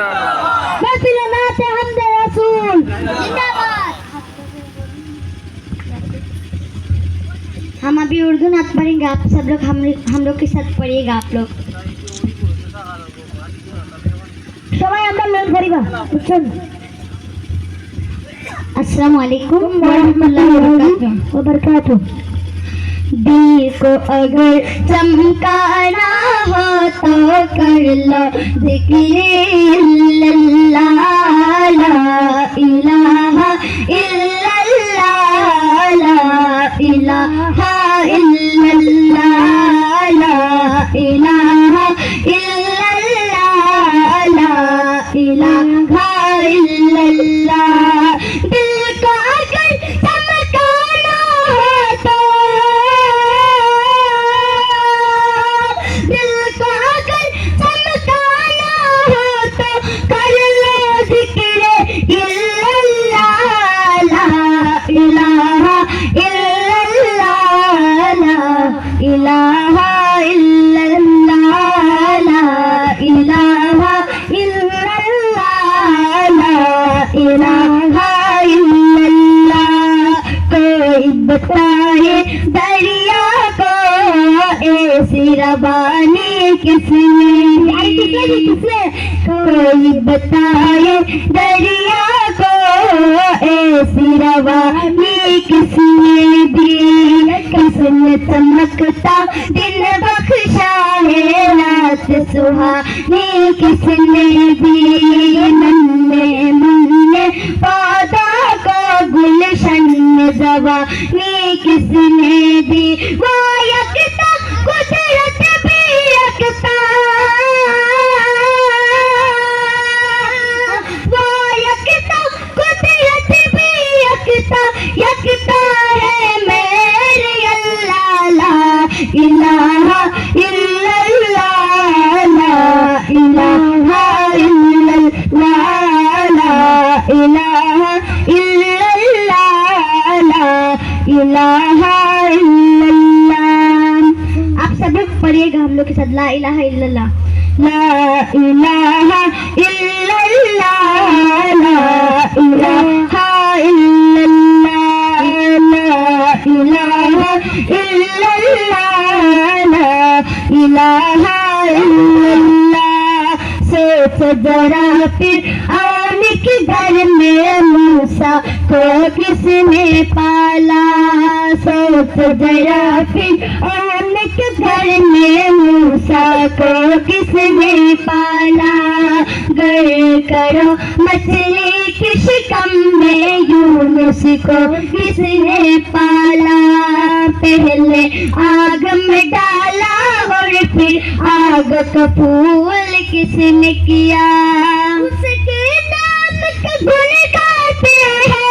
नाते हमदे रसूल जिंदाबाद। हम अभी उर्दू नात पढ़ेंगे, आप सब लोग हम लोग के साथ पढ़िएगा। आप लोग সবাই আমরা লোন করিবা বুঝছেন। अस्सलामु अलैकुम वरहमतुल्लाहि वबरकातुहू। दिल को अगर चमकाना हो तो कर लो ज़िक्र इल्लल्लाह, ला इलाहा इल्लल्लाह, ला इलाहा इल्लल्लाह, ला इलाहा इल्लल्लाह, ला इलाहा इल्लल्लाह। दिल को अगर चमकाना हो तो, दिल को अगर चमकाना हो तो कर लो ज़िक्र इल्लल्लाह, ला इलाहा इल्लल्लाह, ला इलाहा इल्लल्लाह, ला इलाहा इल्लल्लाह, ला इलाहा इल्लल्लाह। कोई बताए दरिया को ऐसी रवानी किसने, कोई बताए दरिया को ऐसी रवानी किसने दी, किसने चमकता दिन बख्शा है रात सुहानी किसने दी, नन्हे मुन्ने पौधा को गुलशन जवानी किसने दी। वो यकता कुदरत भी यकता, वो यकता कुदरत भी यकता, यकता है मेरे अल्लाह, ला इलाहा इल्लल्लाह, ला इलाहा इल्लल्लाह, ला इलाहा इल्लल्लाह, ला इलाहा इल्लल्लाह। आप सब लोग पढ़िएगा हम लोग के साथ, ला इलाहा इल्लल्लाह, ला इलाहा इल्लल्लाह, ला इलाहा इल्लल्लाह, ला इलाहा इल्लल्लाह, ला इलाहा इल्लल्लाह। सोच जरा फिर आने के घर में मूसा को किसने पाला, सोच जरा फिर आने के घर में मूसा को किसने पाला। गर करो मछली के शिकम में यूनुस को किसने पाला, पहले आग में डाला और फिर आग का फूल किसने किया। उसके नाम के गुण गाते हैं,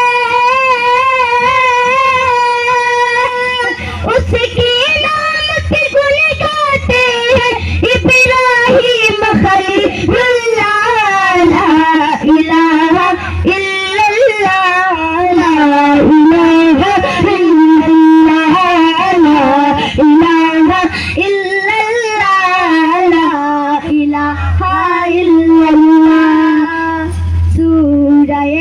उसके नाम के गुण गाते हैं इब्राहिम खलीलुल्लाह, ला इलाहा इल्लल्लाह, ला इलाहा इल्लल्लाह, ला इलाहा इल्लल्लाह, ला इलाहा इल्लल्लाह। सूरह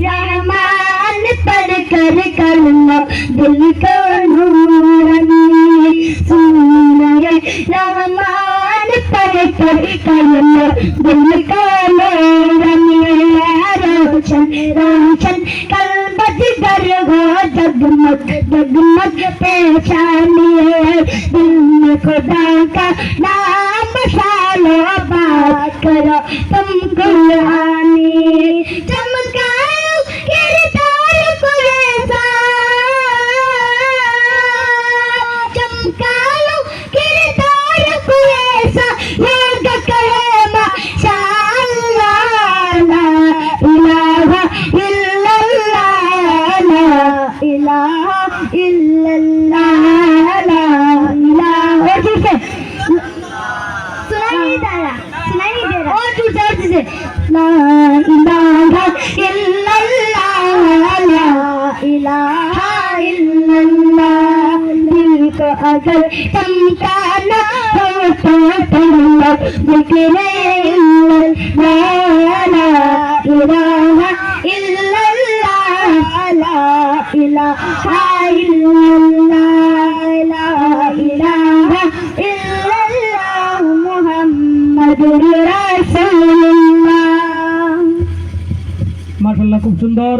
रहमान पढ़ कर करना दिल को नूरानी, सूरह रहमान पढ़ कर करना दिल को नूरानी। रोशन रोशन कल्बत गर हो जगमग जगमग पेशानी, दिल में खुदा का नाम शालो बात करो तुम कुरानी। चमकाओ किरदार को ऐसा, चमकाओ किरदार को ऐसा लोग कहे माशाअल्लाह, ला इलाहा इल्लल्लाह, ला इलाहा इल्लल्लाह, ला इलाहा। ठीक है, सुनाई नहीं दे रहा, सुनाई नहीं दे रहा, और तू जोर से ला इलाहा इल्लल्लाह, ला इलाहा इल्लल्लाह। दिल को अगर चमकाना हो আস্তাগফিরুল্লাহ জিকিরে লা ইলাহা ইল্লাল্লাহ লা ইলাহা ইল্লাল্লাহ লা ইলাহা ইল্লাল্লাহ মুহাম্মাদুর রাসূলুল্লাহ। মাশাআল্লাহ, খুব সুন্দর।